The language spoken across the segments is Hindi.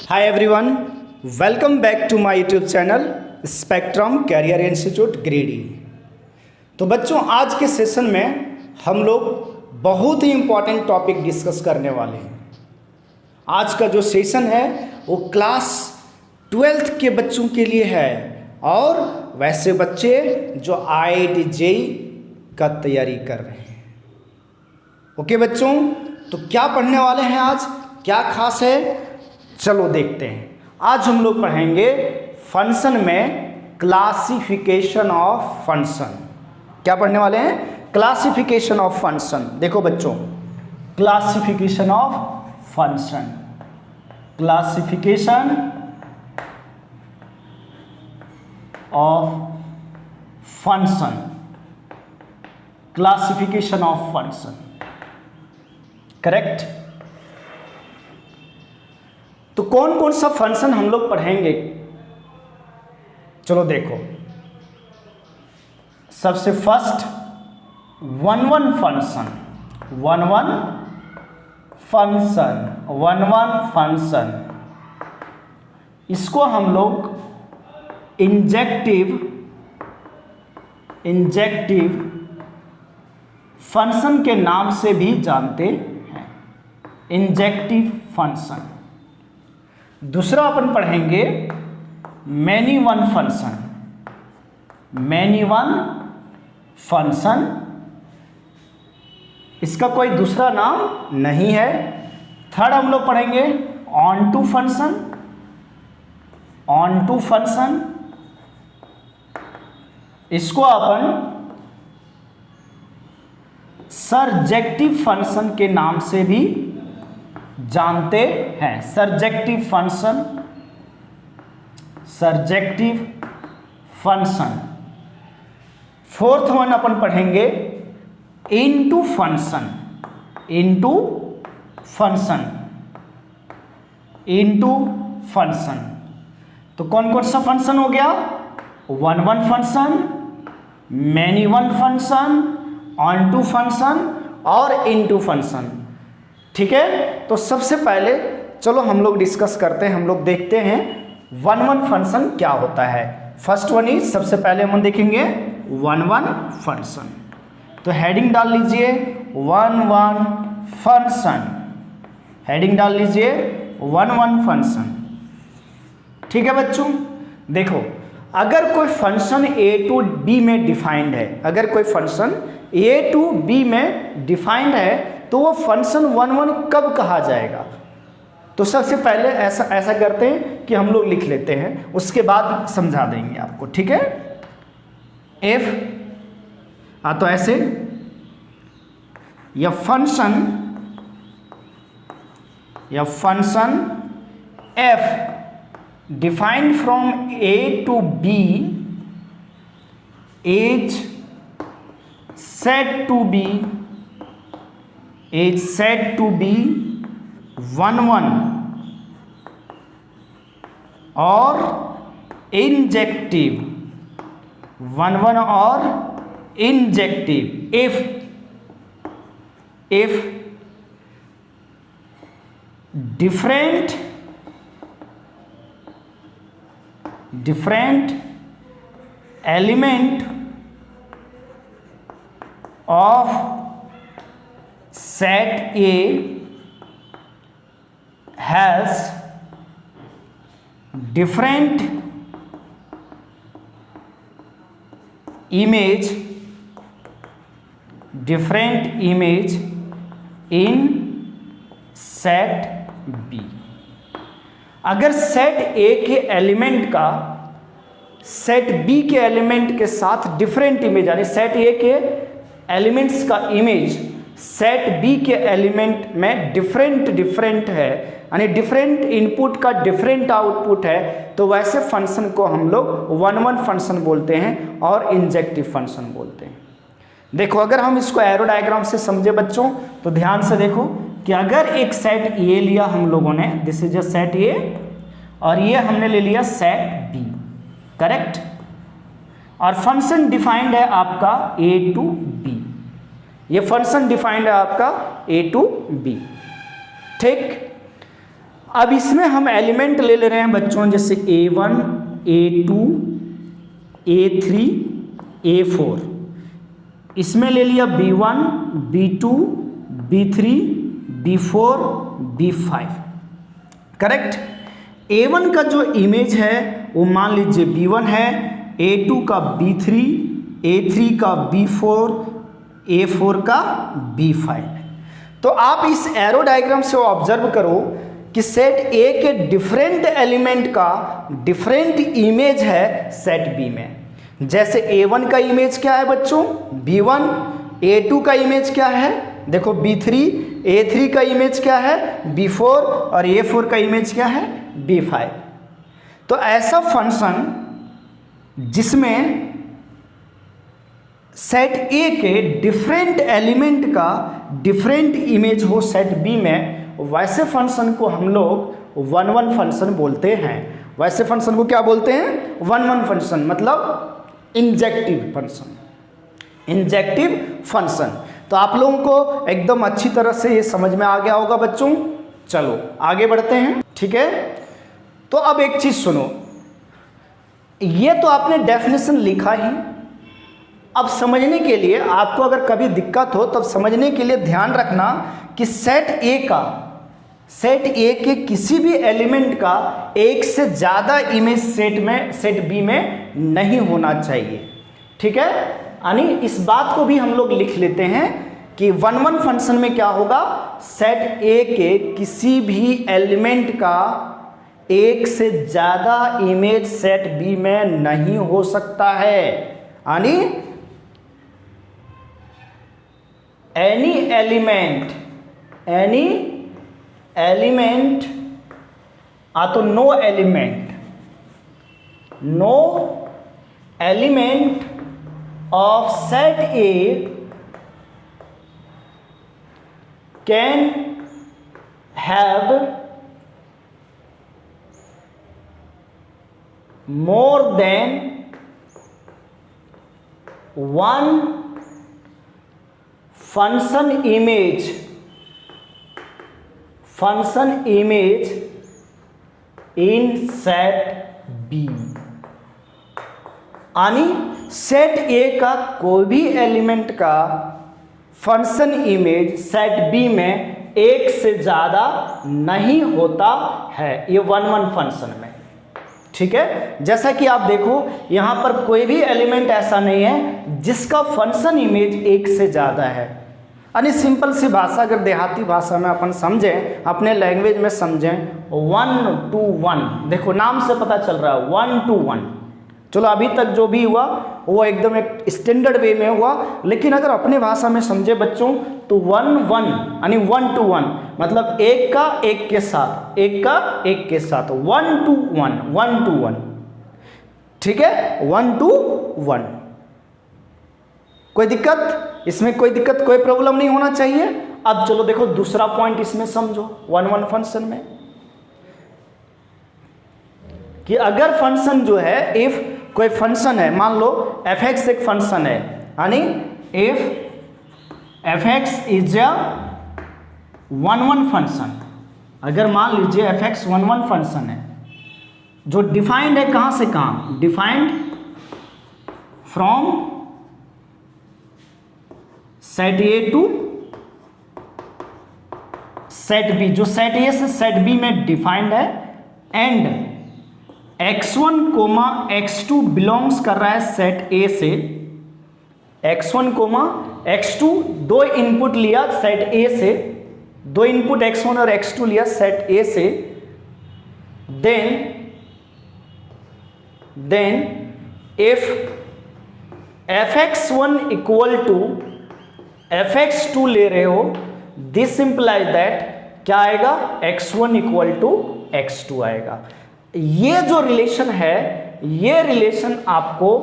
Hi everyone, welcome back to my YouTube channel spectrum career institute ग्रेडी। तो बच्चों, आज के सेशन में हम लोग बहुत ही इम्पॉर्टेंट टॉपिक डिस्कस करने वाले हैं। आज का जो सेशन है वो क्लास 12th के बच्चों के लिए है और वैसे बच्चे जो IIT JEE का तैयारी कर रहे हैं। ओके बच्चों, तो क्या पढ़ने वाले हैं आज, क्या खास है, चलो देखते हैं। आज हम लोग पढ़ेंगे फंक्शन में क्लासिफिकेशन ऑफ फंक्शन। क्या पढ़ने वाले हैं? Classification of function. देखो बच्चों, classification of function, classification of function, classification of function, correct. तो कौन कौन सा फंक्शन हम लोग पढ़ेंगे, चलो देखो। सबसे first one function, one function, इसको हम लोग इंजेक्टिव फंक्शन के नाम से भी जानते हैं, इंजेक्टिव फंक्शन। दूसरा अपन पढ़ेंगे मैनी वन फंक्शन, इसका कोई दूसरा नाम नहीं है। थर्ड हम लोग पढ़ेंगे ऑन टू फंक्शन, इसको अपन सर्जेक्टिव फंक्शन के नाम से भी जानते हैं, सर्जेक्टिव फंक्शन। फोर्थ वन अपन पढ़ेंगे इनटू फंक्शन। तो कौन कौन सा फंक्शन हो गया? One function, many one function, onto function और इनटू फंक्शन। ठीक है, तो सबसे पहले चलो हम लोग डिस्कस करते हैं, हम लोग देखते हैं वन फंक्शन क्या होता है। फर्स्ट वन ही सबसे पहले हम देखेंगे वन फंक्शन। तो हेडिंग डाल लीजिए वन फंक्शन, हेडिंग डाल लीजिए वन फंक्शन। ठीक है बच्चों, देखो अगर कोई फंक्शन A to B में डिफाइंड है, अगर कोई फंक्शन A to B में डिफाइंड है तो वो फंक्शन वन कब कहा जाएगा? तो सबसे पहले ऐसा करते हैं कि हम लोग लिख लेते हैं, उसके बाद समझा देंगे आपको। ठीक है, एफ तो ऐसे या function F defined from A to B is said to be one और इंजेक्टिव, वन और injective if different element of set A has different image in set B। अगर सेट A के एलिमेंट का सेट B के एलिमेंट के साथ डिफरेंट इमेज, यानी सेट A के एलिमेंट्स का इमेज सेट B के एलिमेंट में डिफरेंट है, यानी डिफरेंट इनपुट का डिफरेंट आउटपुट है, तो वैसे फंक्शन को हम लोग वन फंक्शन बोलते हैं और इंजेक्टिव फंक्शन बोलते हैं। देखो अगर हम इसको एरो डायग्राम से समझे बच्चों, तो ध्यान से देखो कि अगर एक सेट A लिया हम लोगों ने, this is a set A, और ये हमने ले लिया सेट B, करेक्ट, और फंक्शन डिफाइंड है आपका A to B, ये फंक्शन डिफाइंड है आपका A to B। ठीक, अब इसमें हम एलिमेंट ले ले रहे हैं बच्चों, जैसे A1, A2, A3, A4। इसमें ले लिया B1, B2, B3, B4, B5। Correct. A1 का जो इमेज है वो मान लीजिए B1 है, A2 का B3, A3 का B4, A4 का B5। तो आप इस एरो डायग्राम से ऑब्जर्व करो कि सेट A के डिफरेंट एलिमेंट का डिफरेंट इमेज है सेट B में। जैसे A1 का इमेज क्या है बच्चों, B1, A2 का इमेज क्या है, देखो B3, A3 का इमेज क्या है, B4, और A4 का इमेज क्या है, B5। तो ऐसा फंक्शन जिसमें सेट A के डिफरेंट एलिमेंट का डिफरेंट इमेज हो सेट B में, वैसे फंक्शन को हम लोग वन वन फंक्शन बोलते हैं। वैसे फंक्शन को क्या बोलते हैं, वन वन फंक्शन, मतलब इंजेक्टिव फंक्शन, इंजेक्टिव फंक्शन। तो आप लोगों को एकदम अच्छी तरह से ये समझ में आ गया होगा बच्चों। चलो आगे बढ़ते हैं, ठीक है। तो अब एक चीज सुनो, ये तो आपने डेफिनेशन लिखा ही, अब समझने के लिए आपको अगर कभी दिक्कत हो तब समझने के लिए ध्यान रखना कि सेट ए के किसी भी एलिमेंट का एक से ज़्यादा इमेज सेट बी में नहीं होना चाहिए, ठीक है। यानी इस बात को भी हम लोग लिख लेते हैं कि वन वन फंक्शन में क्या होगा, सेट ए के किसी भी एलिमेंट का एक से ज़्यादा इमेज सेट बी में नहीं हो सकता है। यानी any element तो no element of set A can have more than one function image in set B। यानी सेट A का कोई भी एलिमेंट का फंक्शन इमेज सेट B में एक से ज़्यादा नहीं होता है, ये वन वन फंक्शन में, ठीक है। जैसा कि आप देखो यहाँ पर कोई भी एलिमेंट ऐसा नहीं है जिसका फंक्शन इमेज एक से ज़्यादा है। यानी सिंपल सी भाषा, अगर देहाती भाषा में अपन समझें, अपने लैंग्वेज में समझें, 1 to 1, देखो नाम से पता चल रहा है 1 to 1। चलो अभी तक जो भी हुआ वो एकदम एक स्टैंडर्ड वे में हुआ, लेकिन अगर अपने भाषा में समझे बच्चों तो 1 1 यानी 1 to 1 मतलब एक का एक के साथ, एक का एक के साथ, 1 to 1, 1 to 1, ठीक है, 1 to 1। कोई दिक्कत इसमें, कोई दिक्कत, कोई प्रॉब्लम नहीं होना चाहिए। अब चलो देखो दूसरा पॉइंट इसमें समझो वन वन फंक्शन में, कि अगर फंक्शन जो है, इफ कोई फंक्शन है, मान लो fx एक फंक्शन है, यानी if fx is a one one function, अगर मान लीजिए fx वन वन फंक्शन है जो डिफाइंड है कहां से कहां, defined from set A to set B, जो सेट A से सेट B में डिफाइंड है, and x1 comma x2 belongs कर रहा है सेट A से, x1 कोमा x2 दो इनपुट लिया सेट A से, दो इनपुट x1 और x2 लिया सेट A से, then if fx1 equal to fx2 ले रहे हो, दिस इंप्लाइज दैट क्या आएगा, x1 इक्वल टू x2 आएगा। ये जो रिलेशन है, ये रिलेशन आपको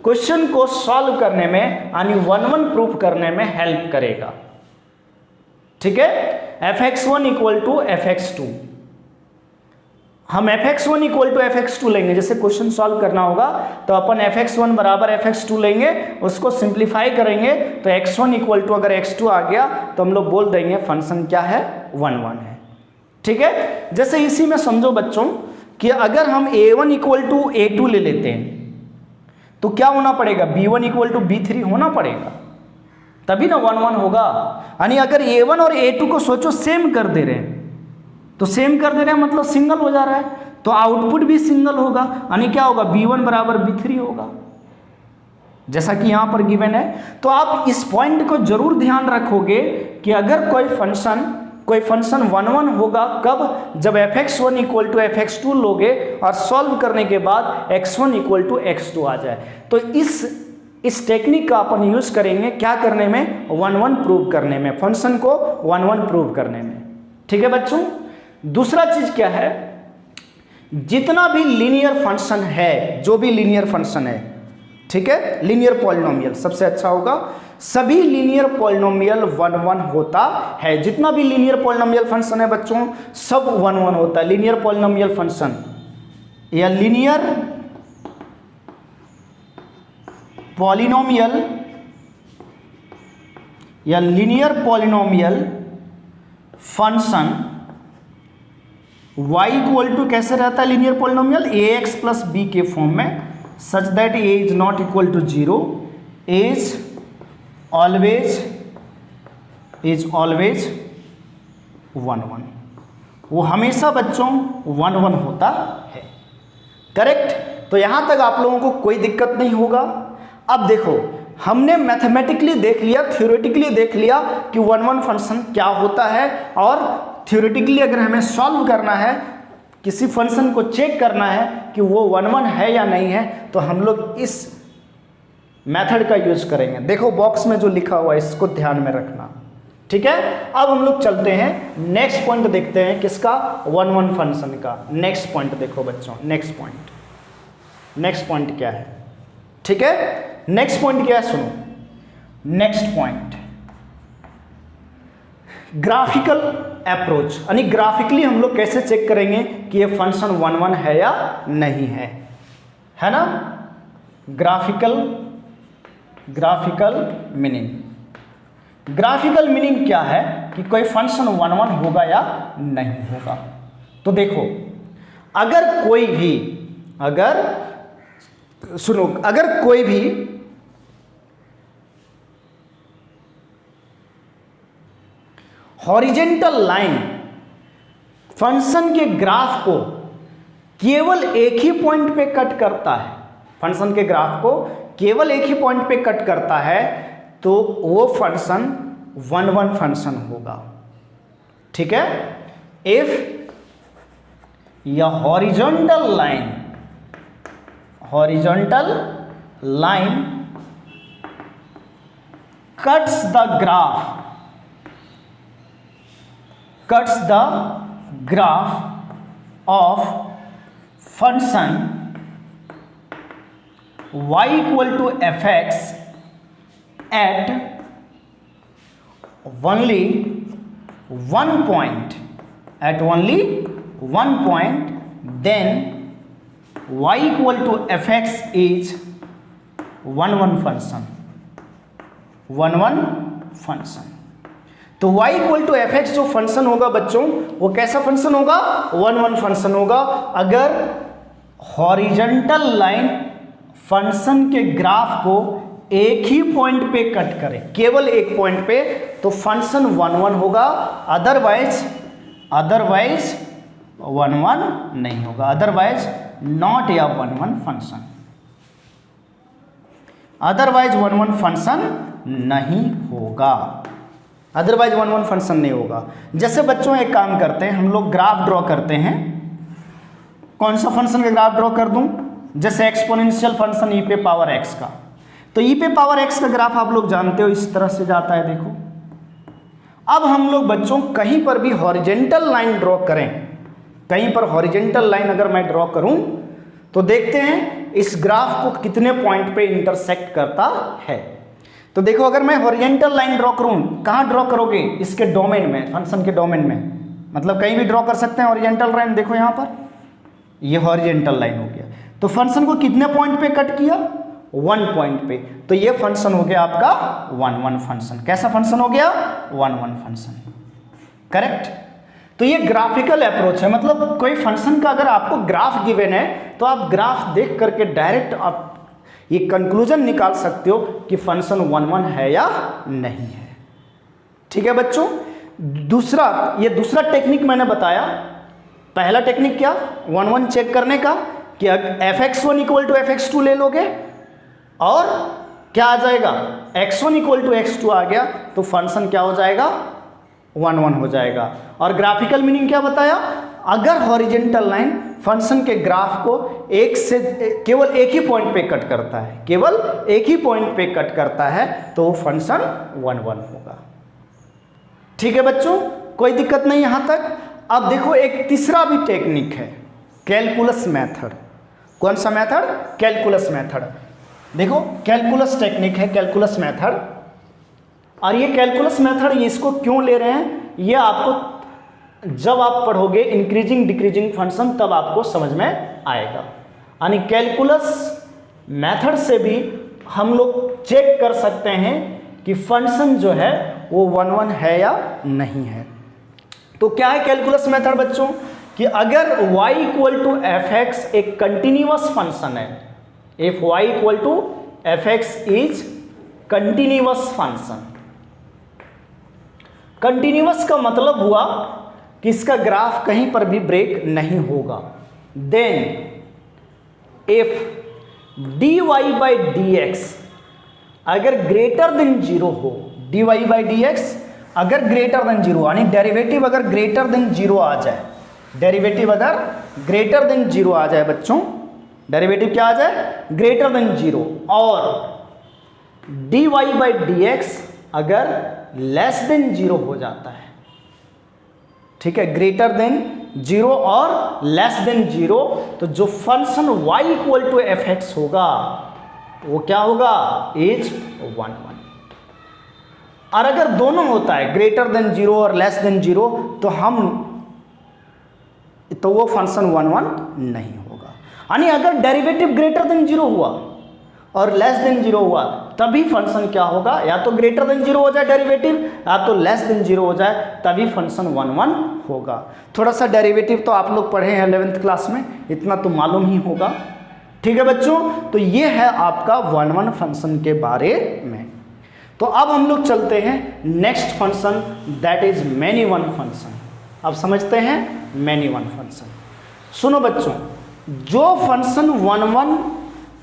क्वेश्चन को सॉल्व करने में यानी वन वन प्रूफ करने में हेल्प करेगा, ठीक है। fx1 इक्वल टू fx2, हम fx1 इक्वल टू fx2 लेंगे, जैसे क्वेश्चन सॉल्व करना होगा तो अपन fx1 बराबर fx2 लेंगे, उसको सिंप्लीफाई करेंगे तो x1 इक्वल टू, अगर x2 आ गया तो हम लोग बोल देंगे फंक्शन क्या है, 1 1 है, ठीक है। जैसे इसी में समझो बच्चों कि अगर हम a1 इक्वल टू a2 ले लेते हैं तो क्या होना पड़ेगा, b1 इक्वल टू b3 होना पड़ेगा, तभी ना 1 1 होगा। यानी अगर a1 और a2 को सोचो सेम कर दे रहे हैं, तो सेम कर दे रहे हैं मतलब सिंगल हो जा रहा है, तो आउटपुट भी सिंगल होगा, यानी क्या होगा, b1 बराबर b3 होगा, जैसा कि यहां पर गिवन है। तो आप इस पॉइंट को जरूर ध्यान रखोगे कि अगर कोई फंक्शन 1 1 होगा, कब, जब fx1 इक्वल टू fx2 लोगे और सॉल्व करने के बाद x1 इक्वल टू x2 आ जाए, तो इस टेक्निक का अपन यूज करेंगे क्या करने में, 1 1 प्रूव करने में, फंक्शन को 1 1 प्रूव करने में। ठीक है बच्चों। दूसरा चीज क्या है, जितना भी लीनियर फंक्शन है, जो भी लीनियर फंक्शन है, ठीक है, लीनियर पॉलिनोमियल सबसे अच्छा होगा, सभी लीनियर पॉलिनोमियल 1 1 होता है। जितना भी लीनियर पॉलिनोमियल फंक्शन है बच्चों सब 1 1 होता है। लीनियर पॉलिनोमियल फंक्शन या linear polynomial function y equal to कैसे रहता है linear polynomial, ax plus b के फॉर्म में, such that a is not equal to 0, is always 1 1, वो हमेशा बच्चों 1 1 होता है। करेक्ट। तो यहां तक आप लोगों को कोई दिक्कत नहीं होगा। अब देखो, हमने मैथमेटिकली देख लिया, थ्योरेटिकली देख लिया कि 1 1 फंक्शन क्या होता है, और थ्योरेटिकली अगर हमें सॉल्व करना है, किसी फंक्शन को चेक करना है कि वो 1 1 है या नहीं है, तो हम लोग इस मेथड का यूज करेंगे। देखो बॉक्स में जो लिखा हुआ है इसको ध्यान में रखना। ठीक है। अब हम लोग चलते हैं नेक्स्ट पॉइंट देखते हैं, किसका, 1 1 फंक्शन का। नेक्स्ट पॉइंट देखो बच्चों, नेक्स्ट पॉइंट क्या है। ठीक है, नेक्स्ट पॉइंट क्या है, सुनो। नेक्स्ट पॉइंट ग्राफिकल अप्रोच, यानी ग्राफिकली हम लोग कैसे चेक करेंगे कि ये फंक्शन 1 1 है या नहीं है ना। ग्राफिकल मीनिंग क्या है कि कोई फंक्शन 1 1 होगा या नहीं होगा। तो देखो, अगर कोई भी हॉरिजेंटल लाइन फंक्शन के ग्राफ को केवल एक ही पॉइंट पे कट करता है, फंक्शन के ग्राफ को केवल एक ही पॉइंट पे कट करता है, तो वो फंक्शन 1 1 फंक्शन होगा। ठीक है। इफ या horizontal line cuts the graph of function y equal to fx at only one point, then y equal to fx is 1 1 function। तो y equal to F X जो फंक्शन होगा बच्चों, वो कैसा फंक्शन होगा, 1 1 फंक्शन होगा। अगर हॉरिजॉन्टल लाइन फंक्शन के ग्राफ को एक ही पॉइंट पे कट करे, केवल एक पॉइंट पे, तो फंक्शन 1 1 होगा, अदरवाइज 1 1 नहीं होगा, अदरवाइज नॉट या 1 1 फंक्शन, अदरवाइज 1 1 फंक्शन नहीं होगा, अदरवाइज 1 1 फंक्शन नहीं होगा। जैसे बच्चों एक काम करते हैं, हम लोग ग्राफ ड्रॉ करते हैं। कौन सा फंक्शन का ग्राफ ड्रॉ कर दूं, जैसे एक्सपोनेंशियल फंक्शन e पे पावर x का। तो e पे पावर x का ग्राफ आप लोग जानते हो इस तरह से जाता है, देखो। अब हम लोग बच्चों कहीं पर भी हॉरिजेंटल लाइन ड्रॉ करें, कहीं पर हॉरिजेंटल लाइन अगर मैं ड्रॉ करूं, तो देखते हैं इस ग्राफ को कितने पॉइंट पे इंटरसेक्ट करता है। तो देखो, अगर मैं हॉरिजेंटल लाइन ड्रॉ करूं, कहां ड्रॉ करोगे, इसके डोमेन में, फंक्शन के डोमेन में, मतलब कहीं भी ड्रॉ कर सकते हैं हॉरिजेंटल लाइन। देखो यहां पर ये हॉरिजेंटल लाइन हो गया, तो फंक्शन को कितने पॉइंट पे कट किया, 1 पॉइंट पे, तो ये फंक्शन हो गया आपका 1 1 फंक्शन। कैसा फंक्शन हो गया, 1 1 फंक्शन। करेक्ट। तो ये ग्राफिकल अप्रोच है, मतलब कोई फंक्शन का अगर आपको ग्राफ गिवन है तो आप ग्राफ देख करके डायरेक्ट आप ये कंक्लूजन निकाल सकते हो कि फंक्शन 1 1 है या नहीं है। ठीक है बच्चों, ये दूसरा टेक्निक मैंने बताया। पहला टेक्निक क्या, 1 1 चेक करने का कि fx1 = fx2 ले लोगे और क्या आ जाएगा, x1 = x2 आ गया तो फंक्शन क्या हो जाएगा, 1 1 हो जाएगा। और ग्राफिकल मीनिंग क्या बताया, अगर हॉरिजेंटल लाइन फंक्शन के ग्राफ को केवल एक ही पॉइंट पे कट करता है, केवल एक ही पॉइंट पे कट करता है तो वो फंक्शन 1 1 होगा। ठीक है बच्चों, कोई दिक्कत नहीं यहां तक। अब देखो एक तीसरा भी टेक्निक है, कैलकुलस मेथड। कौन सा मेथड, कैलकुलस मेथड। देखो कैलकुलस टेक्निक है, कैलकुलस मेथड। और ये कैलकुलस मेथड इसको क्यों ले रहे हैं, ये आपको जब आप पढ़ोगे इंक्रीजिंग डिक्रीजिंग फंक्शन तब आपको समझ में आएगा। यानी कैलकुलस मेथड से भी हम लोग चेक कर सकते हैं कि फंक्शन जो है वो 1 1 है या नहीं है। तो क्या है कैलकुलस मेथड बच्चों, कि अगर y = fx एक कंटिन्यूअस फंक्शन है, if y = fx is continuous function. Continuous का मतलब हुआ कि इसका ग्राफ कहीं पर भी ब्रेक नहीं होगा। देन इफ dy/dx अगर ग्रेटर देन 0 हो, dy/dx अगर ग्रेटर देन 0 यानी डेरिवेटिव अगर ग्रेटर देन 0 आ जाए, डेरिवेटिव अगर ग्रेटर देन 0 आ जाए बच्चों, डेरिवेटिव क्या आ जाए, ग्रेटर देन 0, और dy/dx अगर लेस देन 0 हो जाता है। ठीक है, ग्रेटर देन 0 और लेस देन 0, तो जो फंक्शन y = fx होगा वो क्या होगा, इज 1 1। और अगर दोनों होता है ग्रेटर देन 0 और लेस देन 0 तो वो फंक्शन 1 1 नहीं होगा। यानी अगर डेरिवेटिव ग्रेटर देन 0 हुआ और लेस देन 0 हुआ तभी फंक्शन क्या होगा, या तो ग्रेटर देन 0 हो जाए डेरिवेटिव, या तो लेस देन 0 हो जाए, तभी फंक्शन 1 1 होगा। थोड़ा सा डेरिवेटिव तो आप लोग पढ़े हैं 11th क्लास में, इतना तो मालूम ही होगा। ठीक है बच्चों, तो ये है आपका 1 1 फंक्शन के बारे में। तो अब हम लोग चलते हैं next function, that is many one function. अब समझते हैं मैनी वन फंक्शन। सुनो बच्चों, जो फंक्शन 1 1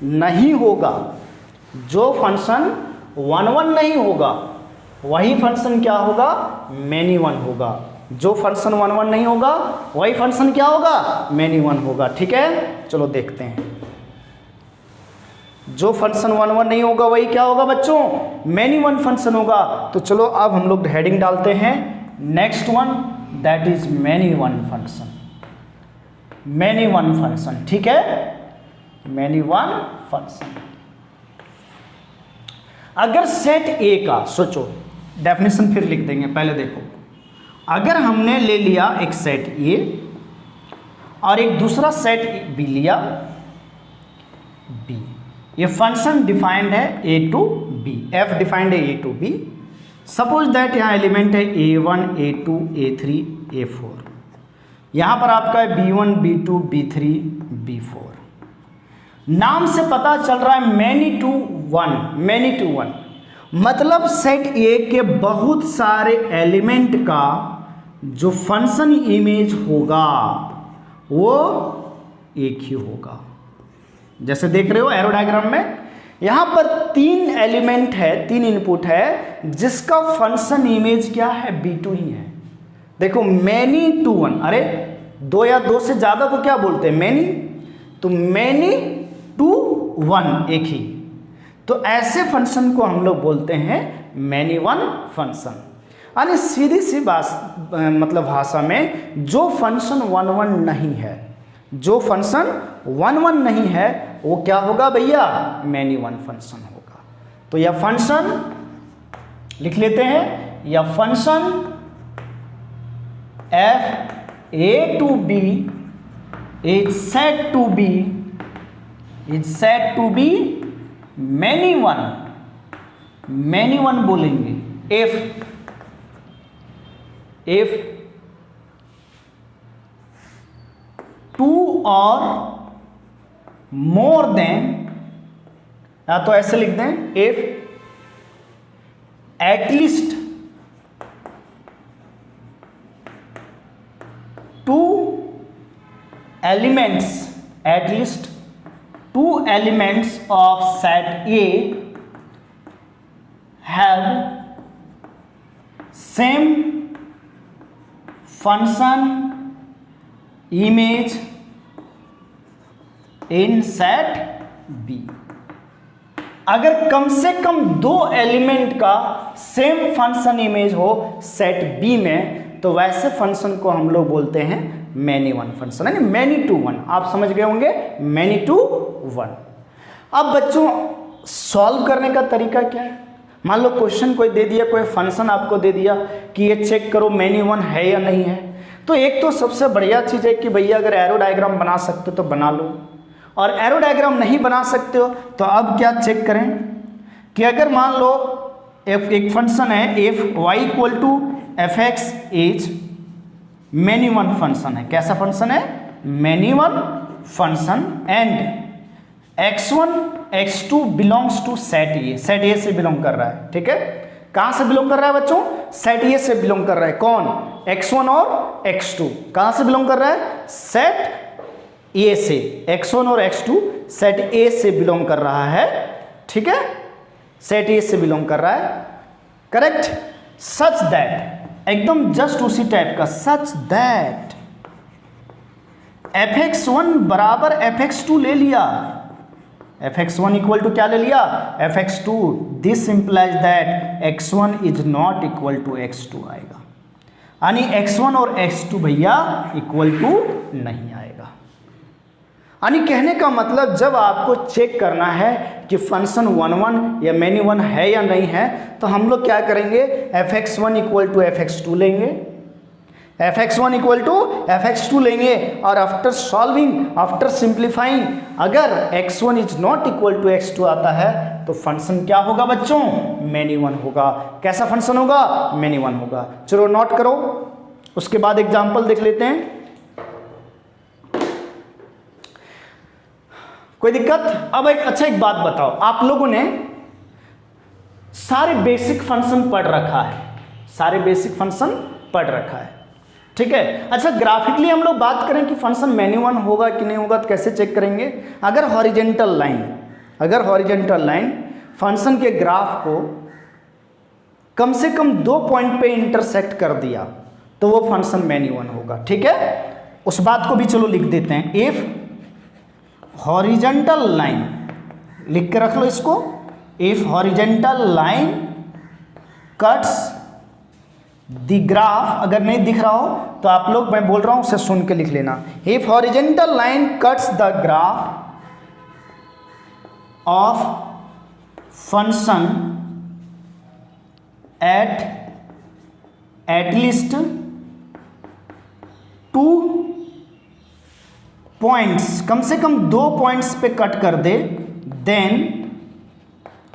नहीं होगा, जो फंक्शन 1 1 नहीं होगा वही फंक्शन क्या होगा, मैनी वन होगा। जो फंक्शन 1 1 नहीं होगा वही फंक्शन क्या होगा, मैनी वन होगा। ठीक है, चलो देखते हैं। जो फंक्शन 1 1 नहीं होगा वही क्या होगा बच्चों, मैनी वन फंक्शन होगा। तो चलो अब हम लोग हेडिंग डालते हैं next one, that is many one function. Many one function, ठीक है, मैनी वन फंक्शन। अगर सेट ए का, सोचो डेफिनेशन फिर लिख देंगे, पहले देखो। अगर हमने ले लिया एक सेट ए और एक दूसरा सेट बी लिया, बी, ये फंक्शन डिफाइंड है ए टू बी, एफ डिफाइंड है ए टू बी। सपोज दैट यहाँ एलिमेंट है a1 a2 a3 a4, यहाँ पर आपका है b1 b2 b3 b4। नाम से पता चल रहा है मैनी टू वन, मतलब सेट ए के बहुत सारे एलिमेंट का जो फंक्शन इमेज होगा वो एक ही होगा। जैसे देख रहे हो एरो डायग्राम में, यहां पर 3 एलिमेंट है, 3 इनपुट है, जिसका फंक्शन इमेज क्या है, b2 ही है। देखो मैनी टू वन, अरे 2 या 2 से ज्यादा को क्या बोलते हैं, मैनी। तो मैनी टू वन एक ही, तो ऐसे फंक्शन को हम लोग बोलते हैं मैनी वन फंक्शन। यानी सीधी सी बात, मतलब भाषा में जो फंक्शन 1 1 नहीं है, जो फंक्शन 1 1 नहीं है वो क्या होगा भैया, मैनी वन फंक्शन होगा। तो यह फंक्शन लिख लेते हैं, यह function F A to B is set to B many one बोलेंगे इफ 2 और मोर देन, या तो ऐसे लिख दें, if at least 2 elements of set A have same function image in set B। अगर कम से कम 2 एलिमेंट का सेम फंक्शन इमेज हो सेट बी में, तो वैसे फंक्शन को हम लोग बोलते हैं मैनी वन फंक्शन, यानी मैनी टू वन। आप समझ गए होंगे, मैनी टू वन। अब बच्चों सॉल्व करने का तरीका क्या है? मान लो क्वेश्चन कोई दे दिया, कोई फंक्शन आपको दे दिया कि ये चेक करो मैनी वन है या नहीं है। तो एक तो सबसे बढ़िया चीज़ है कि भैया अगर एरो डायग्राम बना सकते हो तो बना लो, और एरो डायग्राम नहीं बना सकते हो तो अब क्या चेक करें कि अगर मान लो एक फंक्शन है F Y equal to F X is many one function है। कैसा फंक्शन है? Many one function. And x1 x2 belongs to set A, set A से बिलोंग कर रहा है। ठीक है, कहां से बिलोंग कर रहा है बच्चों? सेट ए से बिलोंग कर रहा है। कौन? x1 और x2 कहां से बिलोंग कर रहा है? सेट ए से। x1 और x2 सेट ए से बिलोंग कर रहा है। ठीक है, सेट ए से बिलोंग कर रहा है। करेक्ट। सच दैट, एकदम जस्ट उसी टाइप का, सच दैट fx1 बराबर fx2 ले लिया। fx1 इक्वल टू क्या ले लिया? fx2। This implies that x1 is not equal to x2 आएगा, यानी x1 और x2 भैया इक्वल टू नहीं आएगा। यानी कहने का मतलब जब आपको चेक करना है कि फंक्शन 1 या मैनी वन है या नहीं है, तो हम लोग क्या करेंगे? fx1 इक्वल टू fx2 लेंगे, fx1 इक्वल टू fx2 लेंगे, और आफ्टर सॉल्विंग, आफ्टर सिंप्लीफाइंग, अगर x1 is not equal to x2 आता है तो फंक्शन क्या होगा बच्चों? मैनी वन होगा। कैसा फंक्शन होगा? मैनी वन होगा। चलो नोट करो, उसके बाद एग्जाम्पल देख लेते हैं। कोई दिक्कत? अब एक बात बताओ, आप लोगों ने सारे बेसिक फंक्शन पढ़ रखा है, सारे बेसिक फंक्शन पढ़ रखा है। ठीक है, अच्छा ग्राफिकली हम लोग बात करें कि फंक्शन मैनी वन होगा कि नहीं होगा, तो कैसे चेक करेंगे? अगर हॉरिजेंटल लाइन फंक्शन के ग्राफ को कम से कम 2 पॉइंट पे इंटरसेक्ट कर दिया तो वो फंक्शन मैनी वन होगा। ठीक है, उस बात को भी चलो लिख देते हैं। इफ हॉरिजेंटल लाइन, लिख के रख लो इसको, if horizontal line cuts the graph, अगर नहीं दिख रहा हो तो आप लोग, मैं बोल रहा हूं उसे सुन के लिख लेना। If horizontal line cuts the graph of function at least 2 points, कम से कम 2 पॉइंट्स पे कट कर दे, then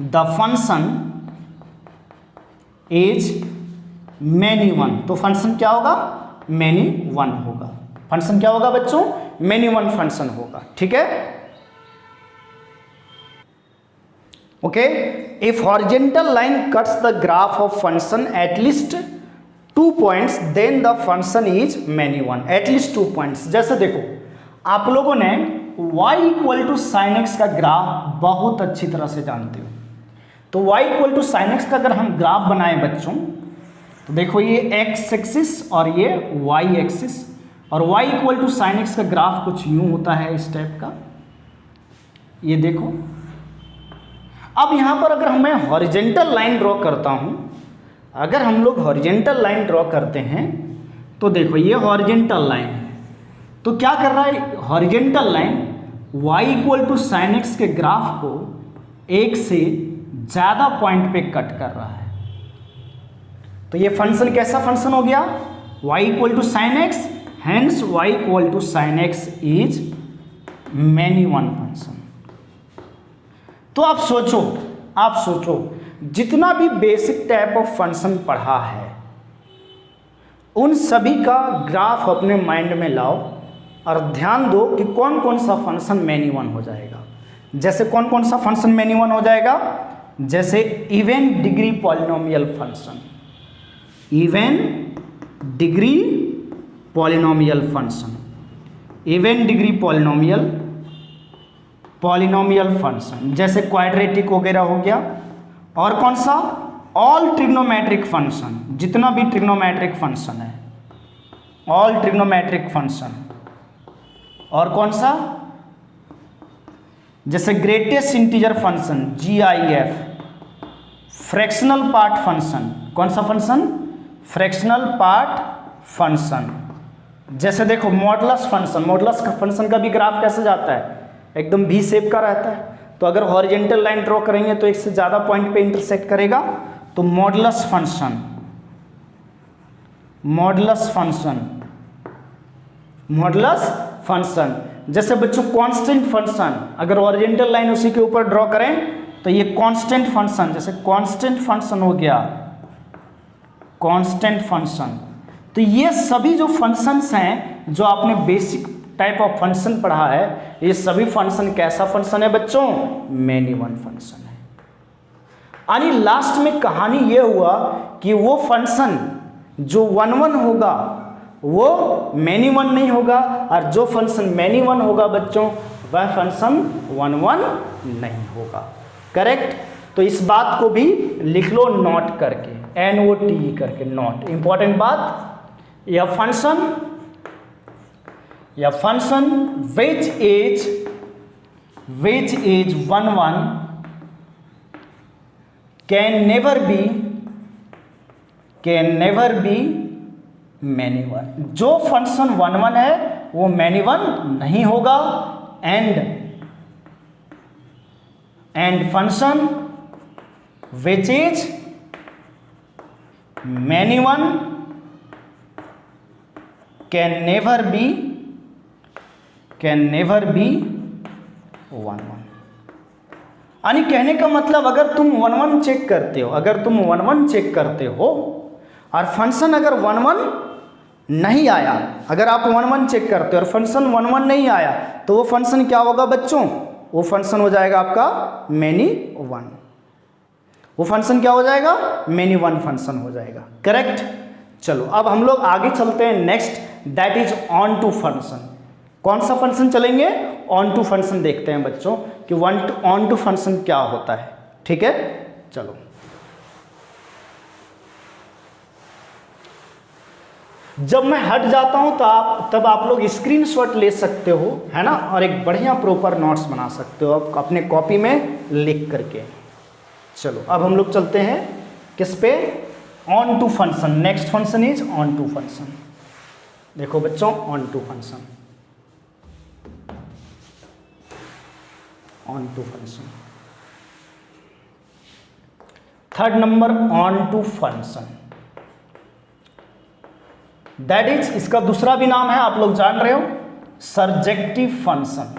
the function is many one. तो फंक्शन क्या होगा? मैनी वन होगा। फंक्शन क्या होगा बच्चों? मैनी वन फंक्शन होगा। ठीक है, okay. If horizontal line cuts the graph of function at least 2 points, then the function is many one. At least 2 points, जैसे देखो आप लोगों ने y equal to sine X का ग्राफ बहुत अच्छी तरह से जानते हो। तो y equal to sine X का अगर हम ग्राफ बनाएं बच्चों, तो देखो ये x एक्सिस और ये y एक्सिस, और y equal to sine X का ग्राफ कुछ यूं होता है इस टाइप का, ये देखो। अब यहाँ पर अगर मैं हॉरिजेंटल लाइन ड्रॉ करता हूँ, अगर हम लोग हॉरिजेंटल लाइन ड्रॉ करते हैं तो देखो ये हॉरिजेंटल लाइन है, तो क्या कर रहा है? Horizontal line y equal to sine X के ग्राफ को एक से ज़्यादा पॉइंट पे कट कर रहा है। तो ये फंक्शन कैसा फंक्शन हो गया? y equal to sine X, hence y equal to sine X is many one function. तो आप सोचो जितना भी बेसिक टाइप ऑफ फंक्शन पढ़ा है उन सभी का ग्राफ अपने माइंड में लाओ, और ध्यान दो कि कौन कौन सा फंक्शन मैनी वन हो जाएगा। जैसे कौन कौन सा फंक्शन मैनी वन हो जाएगा, जैसे even degree polynomial function, even degree polynomial function, even degree polynomial function, जैसे क्वाड्रेटिक वगैरह हो गया। और कौन सा, ऑल ट्रिग्नोमेट्रिक फंक्शन, जितना भी ट्रिग्नोमेट्रिक फंक्शन है, ऑल ट्रिग्नोमेट्रिक फंक्शन। और कौन सा, जैसे greatest integer function GIF, fractional part function, कौन सा फंक्शन, फ्रैक्शनल पार्ट फंक्शन। जैसे देखो मॉडुलस फंक्शन, मॉडुलस फंक्शन का भी ग्राफ कैसे जाता है, एकदम V शेप का रहता है। तो अगर हॉरिजॉन्टल लाइन ड्रॉ करेंगे तो एक से ज़्यादा पॉइंट पे इंटरसेक्ट करेगा, तो modulus function, modulus function, modulus function. जैसे बच्चों कांस्टेंट फंक्शन, अगर हॉरिजॉन्टल लाइन उसी के ऊपर ड्रॉ करें तो ये कांस्टेंट फंक्शन, जैसे कांस्टेंट फंक्शन हो गया, कांस्टेंट फंक्शन। तो ये सभी जो फंक्शंस हैं जो आपने बेसिक टाइप ऑफ फंक्शन पढ़ा है, ये सभी फंक्शन कैसा फंक्शन है बच्चों, मैनी वन फंक्शन है। यानी लास्ट में कहानी ये हुआ कि वो फंक्शन जो 1 1 होगा वो मैनी वन नहीं होगा, और जो फंक्शन मैनी वन होगा बच्चों वह फंक्शन 1 1 नहीं होगा। करेक्ट। तो इस बात को भी लिख लो नोट करके, NOT करके, नोट। इंपॉर्टेंट बात, यह function which is 1 1 can never be many one. जो फंक्शन 1 1 है वो मैनी वन नहीं होगा, and function which is many one can never be 1 1। यानी कहने का मतलब अगर तुम 1 1 चेक करते हो, और फंक्शन अगर 1 1 नहीं आया, अगर आप 1 1 चेक करते हो और फंक्शन 1 1 नहीं आया, तो वो फंक्शन क्या होगा बच्चों, वो फंक्शन हो जाएगा आपका मैनी वन। वो फंक्शन क्या हो जाएगा, मैनी वन फंक्शन हो जाएगा। करेक्ट। चलो अब हम लोग आगे चलते हैं, next that is onto function. कौन सा फंक्शन चलेंगे, ऑन टू फंक्शन देखते हैं बच्चों कि ऑन टू फंक्शन क्या होता है। ठीक है, चलो जब मैं हट जाता हूं तो तब आप लोग स्क्रीनशॉट ले सकते हो, है ना, और एक बढ़िया प्रॉपर नोट्स बना सकते हो आप अपने कॉपी में लिख करके। चलो अब हम लोग चलते हैं किस पे, onto function. Next function is onto function. देखो बच्चों, onto function, onto function. Third number onto function, that is, इसका दूसरा भी नाम है, आप लोग जान रहे हो, सर्जेक्टिव फंक्शन।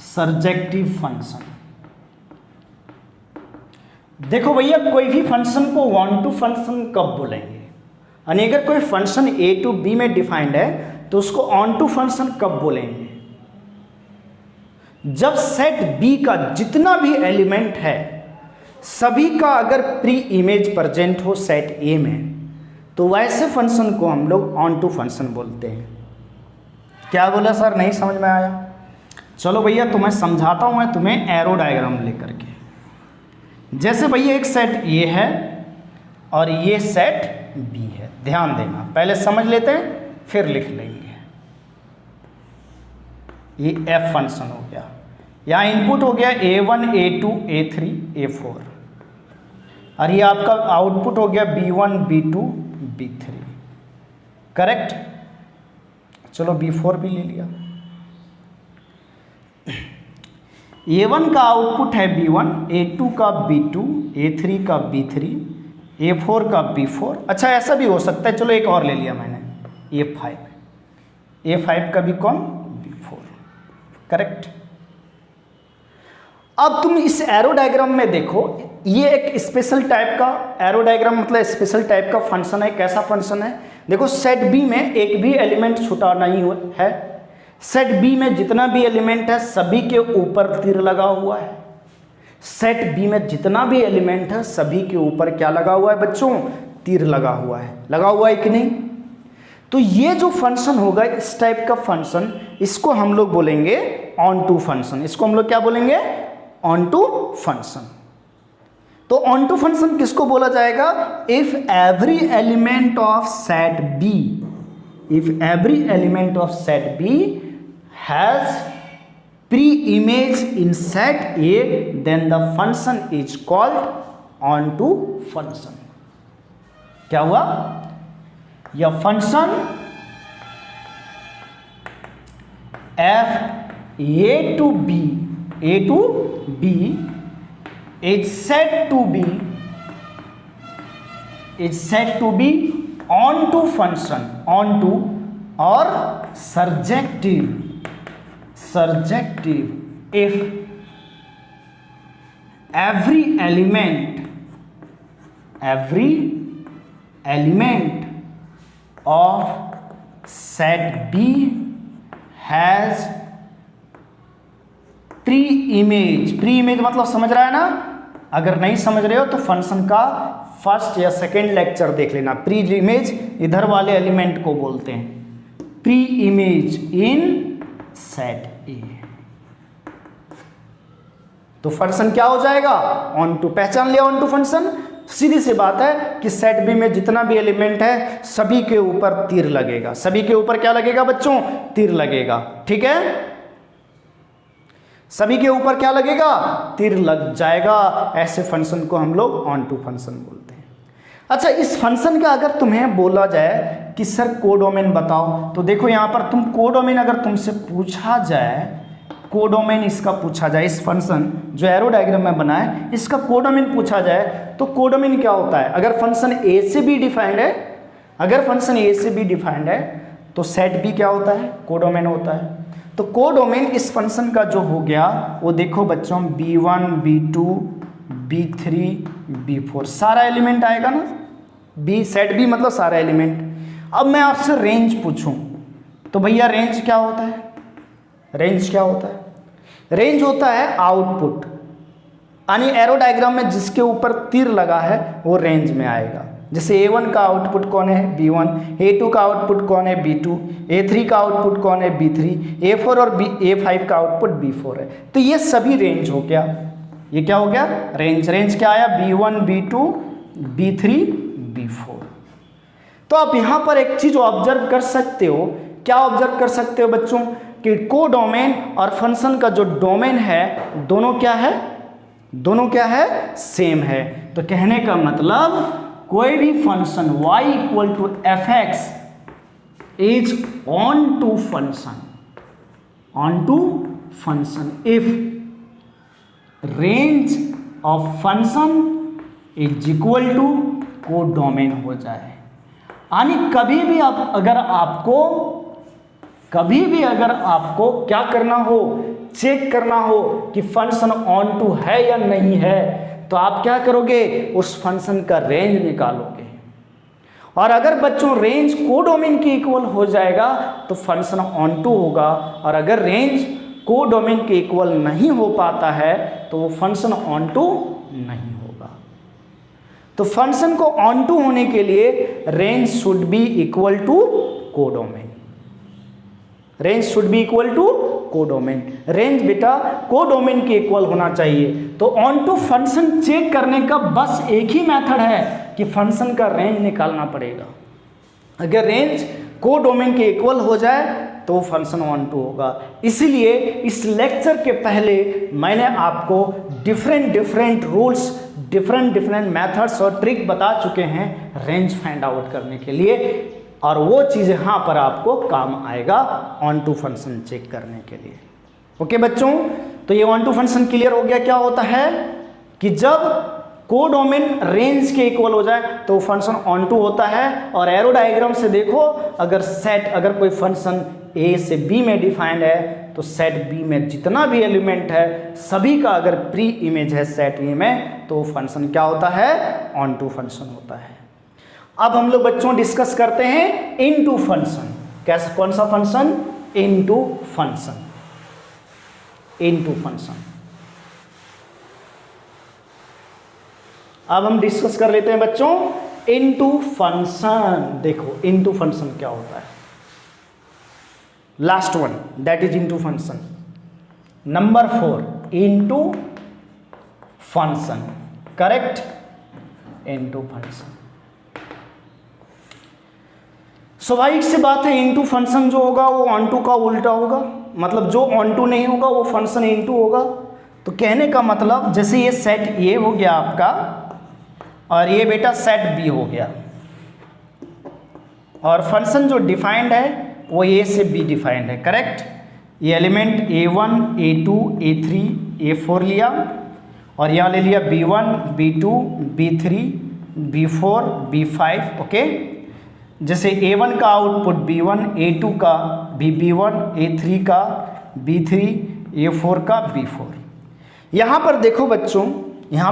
Surjective function. देखो भैया, कोई भी फंक्शन को ऑन टू फंक्शन कब बोलेंगे, यानी अगर कोई फंक्शन A to B में डिफाइंड है तो उसको ऑन टू फंक्शन कब बोलेंगे, जब सेट B का जितना भी एलिमेंट है सभी का अगर प्री इमेज प्रेजेंट हो सेट A में, तो वैसे फंक्शन को हम लोग ऑन टू फंक्शन बोलते हैं। क्या बोला सर, नहीं समझ में आया? चलो भैया तो मैं समझाता हूं, मैं तुम्हें एरो डायग्राम लेकर के। जैसे भैया एक सेट A है और ये सेट B है, ध्यान देना, पहले समझ लेते हैं फिर लिख लेंगे। ये F फंक्शन हो गया, यहाँ इनपुट हो गया A1 A2 A3 A4, और ये आपका आउटपुट हो गया B1 B2 B3। करेक्ट। चलो B4 भी ले लिया। A1 का आउटपुट है B1, A2 का B2, A3 का B3, A4 का B4। अच्छा ऐसा भी हो सकता है, चलो एक और ले लिया मैंने, A5 का भी कौन, B4। करेक्ट। अब तुम इस एरो डायग्राम में देखो, ये एक स्पेशल टाइप का एरो डायग्राम, मतलब स्पेशल टाइप का फंक्शन है। कैसा फंक्शन है, देखो सेट बी में एक भी एलिमेंट छूटा नहीं है, सेट बी में जितना भी एलिमेंट है सभी के ऊपर तीर लगा हुआ है। सेट बी में जितना भी एलिमेंट है सभी के ऊपर क्या लगा हुआ है बच्चों? तीर लगा हुआ है। लगा हुआ है कि नहीं? तो ये जो फंक्शन होगा इस टाइप का फंक्शन, इसको हम लोग बोलेंगे ऑन टू फंक्शन। इसको हम लोग क्या बोलेंगे? Onto function. तो ऑन टू फंक्शन किसको बोला जाएगा? If every element of set B, if every element of set B has pre image in set A, then the function is called onto function. क्या हुआ? यह function F A to B, A to B is said to be onto function, onto or surjective if every element of set B has pre image मतलब समझ रहा है ना? अगर नहीं समझ रहे हो तो फंक्शन का फर्स्ट या सेकंड लेक्चर देख लेना। प्री इमेज इधर वाले एलिमेंट को बोलते हैं pre image in set A. तो फंक्शन क्या हो जाएगा? Onto. पहचान लिया ऑन टू फंक्शन? सीधी सी बात है कि सेट बी में जितना भी एलिमेंट है सभी के ऊपर तीर लगेगा। सभी के ऊपर क्या लगेगा बच्चों? तीर लगेगा। ठीक है, सभी के ऊपर क्या लगेगा? तीर लग जाएगा। ऐसे फंक्शन को हम लोग ऑन टू फंक्शन बोलते हैं। अच्छा, इस फंक्शन का अगर तुम्हें बोला जाए कि सर कोडोमेन बताओ, तो देखो यहाँ पर तुम कोडोमेन अगर तुमसे पूछा जाए, कोडोमेन इसका पूछा जाए, इस फंक्शन जो एरो डायग्राम में बना है इसका कोडोमेन पूछा जाए तो कोडोमेन क्या होता है? अगर फंक्शन ए से बी डिफाइंड है, अगर फंक्शन ए से बी डिफाइंड है तो सेट बी क्या होता है? कोडोमेन होता है। तो कोडोमेन इस फंक्शन का जो हो गया वो देखो बच्चों b1, b2, b3, b4 सारा एलिमेंट आएगा ना। बी सेट बी मतलब सारा एलिमेंट। अब मैं आपसे रेंज पूछूं तो भैया रेंज क्या होता है? रेंज क्या होता है? रेंज होता है आउटपुट, यानी एरो डायग्राम में जिसके ऊपर तीर लगा है वो रेंज में आएगा। जैसे A1 का आउटपुट कौन है? B1, A2 का आउटपुट कौन है? B2, A3 का आउटपुट कौन है? B3, A4 और A5 का आउटपुट B4 है। तो ये सभी रेंज हो गया। ये क्या हो गया? रेंज। रेंज क्या आया? B1, B2, B3, B4। तो आप यहाँ पर एक चीज ऑब्जर्व कर सकते हो। क्या ऑब्जर्व कर सकते हो बच्चों? कि कोडोमेन और फंक्शन का जो डोमेन है दोनों क्या है? दोनों क्या है? सेम है। तो कहने का मतलब कोई भी function y equal to F X is onto function, onto function if range of function is equal to codomain हो जाए। यानी कभी भी अगर आपको क्या करना हो, चेक करना हो कि फंक्शन ऑन टू है या नहीं है, तो आप क्या करोगे? उस फंक्शन का रेंज निकालोगे। और अगर बच्चों रेंज कोडोमेन के इक्वल हो जाएगा तो फंक्शन ऑन टू होगा, और अगर रेंज कोडोमेन के इक्वल नहीं हो पाता है तो वो फंक्शन ऑन टू नहीं होगा। तो फंक्शन को ऑन टू होने के लिए range should be equal to codomain. Range should be equal to codomain. Range बेटा कोडोमेन के इक्वल होना चाहिए। तो ऑन टू फंक्शन चेक करने का बस एक ही मेथड है कि फंक्शन का रेंज निकालना पड़ेगा। अगर रेंज कोडोमेन के इक्वल हो जाए तो फंक्शन ऑन टू होगा। इसीलिए इस लेक्चर के पहले मैंने आपको डिफरेंट रूल्स, डिफरेंट मेथड्स और ट्रिक बता चुके हैं रेंज फाइंड आउट करने के लिए, और वो चीज़ यहाँ पर आपको काम आएगा ऑन टू फंक्शन चेक करने के लिए। ओके बच्चों, तो ये ऑन टू फंक्शन क्लियर हो गया। क्या होता है कि जब कोडोमेन रेंज के इक्वल हो जाए तो फंक्शन ऑन टू होता है। और एरो डायग्राम से देखो, अगर कोई फंक्शन ए से बी में डिफाइंड है तो सेट बी में जितना भी एलिमेंट है सभी का अगर प्री इमेज है सेट ए में तो फंक्शन क्या होता है? ऑन टू फंक्शन होता है। अब हम लोग बच्चों डिस्कस करते हैं इनटू फंक्शन। कैसा, कौन सा function? Into function, into function. अब हम डिस्कस कर लेते हैं बच्चों इनटू फंक्शन। देखो इनटू फंक्शन क्या होता है, last one that is into function. Number 4 into function, correct, into function. स्वाभाविक सी बात है, इनटू फंक्शन जो होगा वो ऑन टू का उल्टा होगा, मतलब जो ऑन टू नहीं होगा वो फंक्शन इनटू होगा। तो कहने का मतलब जैसे ये सेट ए हो गया आपका और ये बेटा सेट बी हो गया, और फंक्शन जो डिफाइंड है वो ए से बी डिफाइंड है, करेक्ट। ये element A1 A2 A3 A4 लिया और यहाँ ले लिया B1 B2 B3 B4 B5, okay. जैसे A1 का आउटपुट B1, A2 का B1, A3 का B3, A4 का B4। यहाँ पर देखो बच्चों, यहाँ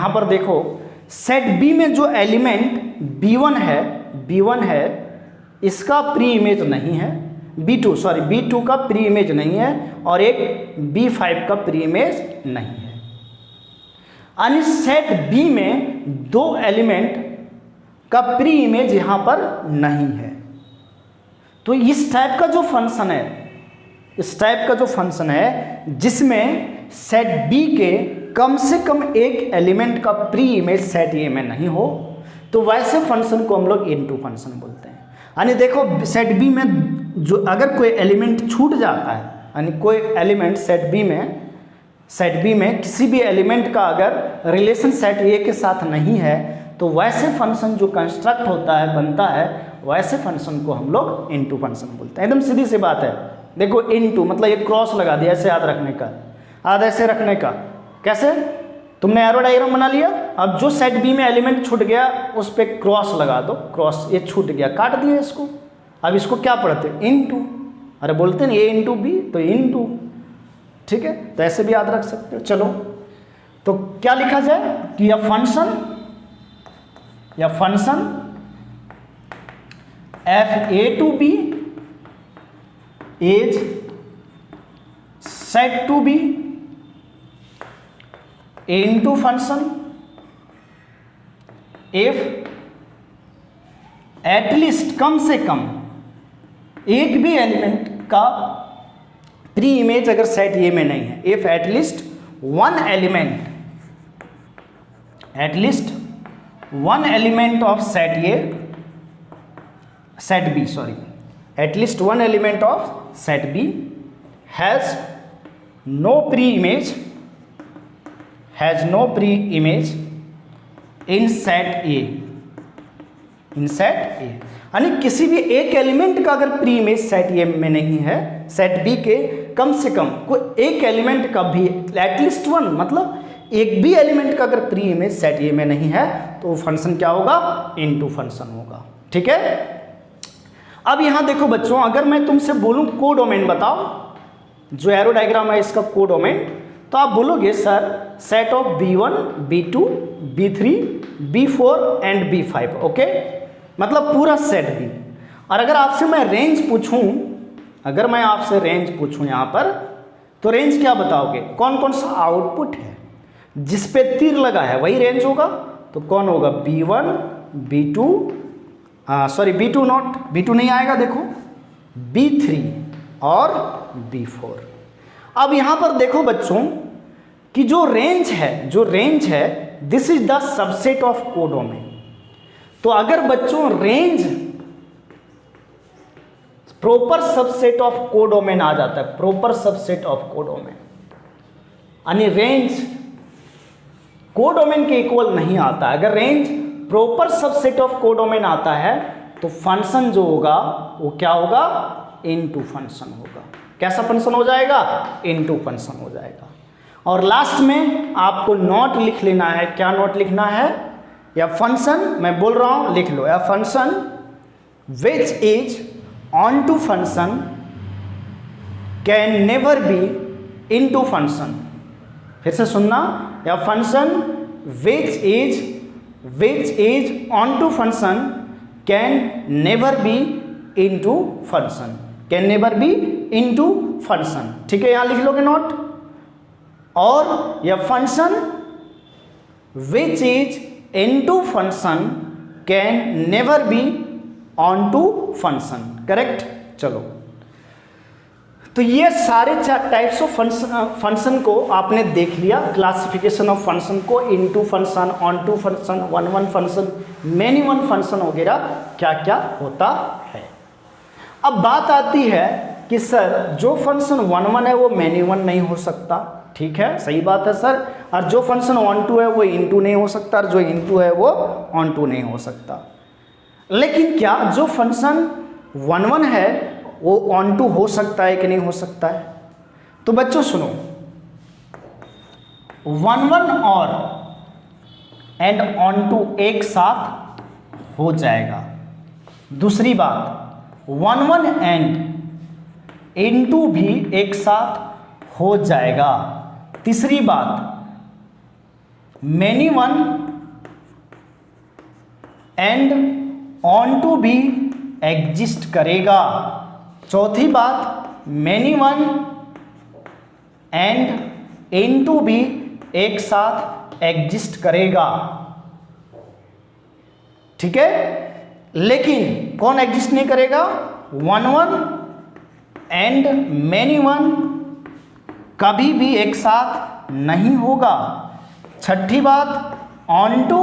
पर देखो सेट B में जो एलिमेंट B1 है इसका प्री इमेज नहीं है, B2 का प्री इमेज नहीं है, और एक B5 का प्री इमेज नहीं है। यानी सेट B में दो एलिमेंट का प्री इमेज यहाँ पर नहीं है। तो इस टाइप का जो फंक्शन है, जिसमें सेट B के कम से कम एक एलिमेंट का प्री इमेज सेट ए में नहीं हो, तो वैसे फंक्शन को हम लोग इनटू फंक्शन बोलते हैं। यानी देखो सेट बी में जो अगर कोई एलिमेंट छूट जाता है, यानी कोई एलिमेंट सेट बी में किसी भी एलिमेंट का अगर रिलेशन सेट ए के साथ नहीं है, तो वैसे फंक्शन जो कंस्ट्रक्ट होता है, बनता है, वैसे फंक्शन को हम लोग इनटू फंक्शन बोलते हैं। एकदम सीधी सी बात है। देखो इनटू मतलब ये क्रॉस लगा दिया, ऐसे याद रखने का, ऐसे रखने का। कैसे? तुमने एरो डायग्राम बना लिया, अब जो सेट बी में एलिमेंट छूट गया उस पर क्रॉस लगा दो, क्रॉस, ये छूट गया, काट दिया इसको। अब इसको क्या पढ़ते? इनटू। अरे बोलते हैं ए इंटू बी, तो इनटू, ठीक है। तो ऐसे भी याद रख सकते हो। चलो तो क्या लिखा जाए कि यह function F A to B is set to B into function if at least, कम से कम एक भी एलिमेंट का प्री इमेज अगर सेट ए में नहीं है, if at least one element of set B, at least one element of set B has no pre image in set A, यानी किसी भी एक एलिमेंट का अगर प्री इमेज सेट ए में नहीं है, सेट बी के कम से कम कोई एक एलिमेंट का भी, एटलीस्ट वन, मतलब एक भी एलिमेंट का अगर प्री इमेज सेट ए में नहीं है, तो फंक्शन क्या होगा? इनटू फंक्शन होगा, ठीक है। अब यहां देखो बच्चों, अगर मैं तुमसे बोलूं कोडोमेन बताओ, जो एरो डायग्राम है इसका कोडोमेन, तो आप बोलोगे sir set of B1 B2 B3 B4 and B5, okay, मतलब पूरा सेट B। और अगर आपसे मैं रेंज पूछूं, यहाँ पर, तो रेंज क्या बताओगे? कौन कौन सा आउटपुट है जिस पे तीर लगा है वही रेंज होगा। तो कौन होगा? B1 B2, B2 नहीं आएगा, देखो B3 और B4। अब यहां पर देखो बच्चों कि जो रेंज है this is the subset of codomain. तो अगर बच्चों range proper subset of codomain आ जाता है, प्रॉपर सबसेट ऑफ कोडोमेन, यानी रेंज कोडोमेन के इक्वल नहीं आता। अगर range proper subset of codomain आता है तो फंक्शन जो होगा वो क्या होगा? इनटू फंक्शन होगा। कैसा फंक्शन हो जाएगा? इनटू फंक्शन हो जाएगा। और लास्ट में आपको नोट लिख लेना है। क्या नोट लिखना है? या फंक्शन, मैं बोल रहा हूं, लिख लो, या function which is onto function can never be into function. फिर से सुनना, या function which is which is onto function can never be into function, can never be into function. ठीक है, यहां लिख लोगे नोट। और यह function which is into function can never be onto function. Correct. चलो, तो ये सारे 4 टाइप्स ऑफ फंक्शन को आपने देख लिया। क्लासिफिकेशन ऑफ फंक्शन को, into function, onto function, one one function, many one function वगैरह क्या क्या होता है। अब बात आती है कि सर जो फंक्शन वन वन है वो मेनी वन नहीं हो सकता। ठीक है, सही बात है सर। और जो फंक्शन ऑन टू है वो इनटू नहीं हो सकता, और जो इनटू है वो ऑन टू नहीं हो सकता। लेकिन क्या जो फंक्शन वन वन है वो ऑन टू हो सकता है कि नहीं हो सकता है? तो बच्चों सुनो, वन वन और एंड ऑन टू एक साथ हो जाएगा। दूसरी बात, वन वन एंड इनटू भी एक साथ हो जाएगा। तीसरी बात, many one and onto भी एग्जिस्ट करेगा। चौथी बात, मेनी वन एंड इनटू भी एक साथ एग्जिस्ट करेगा। ठीक है, लेकिन कौन एग्जिस्ट नहीं करेगा? One one and many one कभी भी एक साथ नहीं होगा। छठी बात, ऑन टू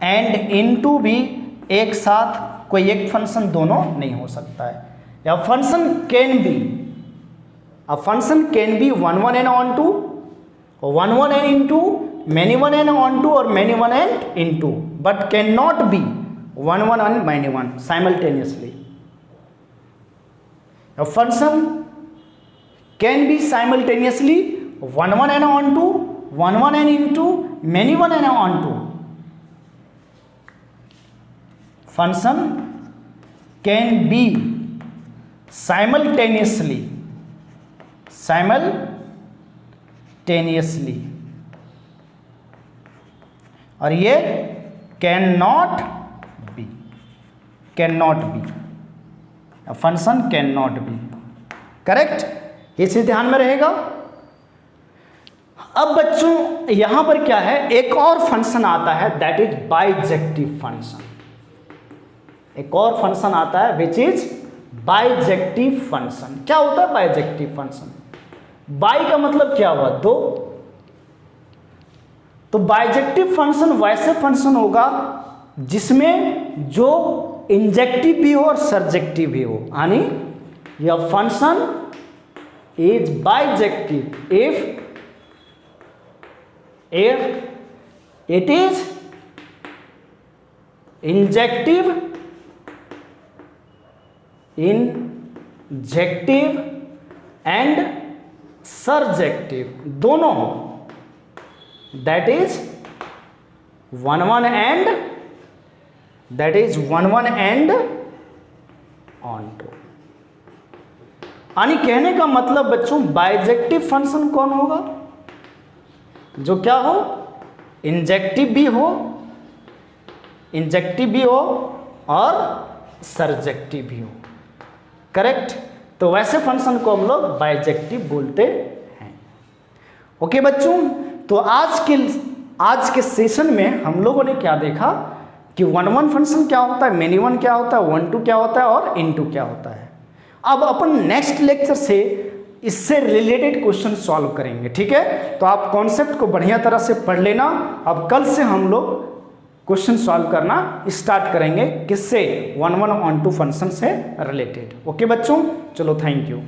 एंड इनटू भी एक साथ कोई एक फंक्शन दोनों नहीं हो सकता है। या function can be, a function can be one one and onto, one one and into, many one and onto, और many one and into, but can not be one one and many one simultaneously. A function can be simultaneously one one and on to, one one and into, many one and on to. Function can be simultaneously और ये cannot be, function can not B. Correct, ये चीज ध्यान में रहेगा। अब बच्चों यहां पर क्या है, एक और फंक्शन आता है दैट इज बाइजेक्टिव फंक्शन। एक और फंक्शन आता है विच इज बाइजेक्टिव फंक्शन। क्या होता है बाइजेक्टिव फंक्शन? बाई का मतलब क्या हुआ? दो। तो बाइजेक्टिव फंक्शन वैसे फंक्शन होगा जिसमें जो इंजेक्टिव भी हो और सर्जेक्टिव भी हो, यानी यह function is bijective if it is injective and surjective दोनों हो, that is one one and onto. यानी कहने का मतलब बच्चों बाइजेक्टिव फंक्शन कौन होगा? जो क्या हो, इंजेक्टिव भी हो और सर्जेक्टिव भी हो। करेक्ट, तो वैसे फंक्शन को हम लोग बाइजेक्टिव बोलते हैं। ओके बच्चों, तो आज के सेशन में हम लोगों ने क्या देखा कि वन वन फंक्शन क्या होता है, मेनी वन क्या होता है, वन टू क्या होता है और इन टू क्या होता है। अब अपन नेक्स्ट लेक्चर से इससे रिलेटेड क्वेश्चन सॉल्व करेंगे। ठीक है, तो आप कॉन्सेप्ट को बढ़िया तरह से पढ़ लेना। अब कल से हम लोग क्वेश्चन सॉल्व करना स्टार्ट करेंगे, किससे? One one onto function से रिलेटेड। ओके बच्चों, चलो थैंक यू।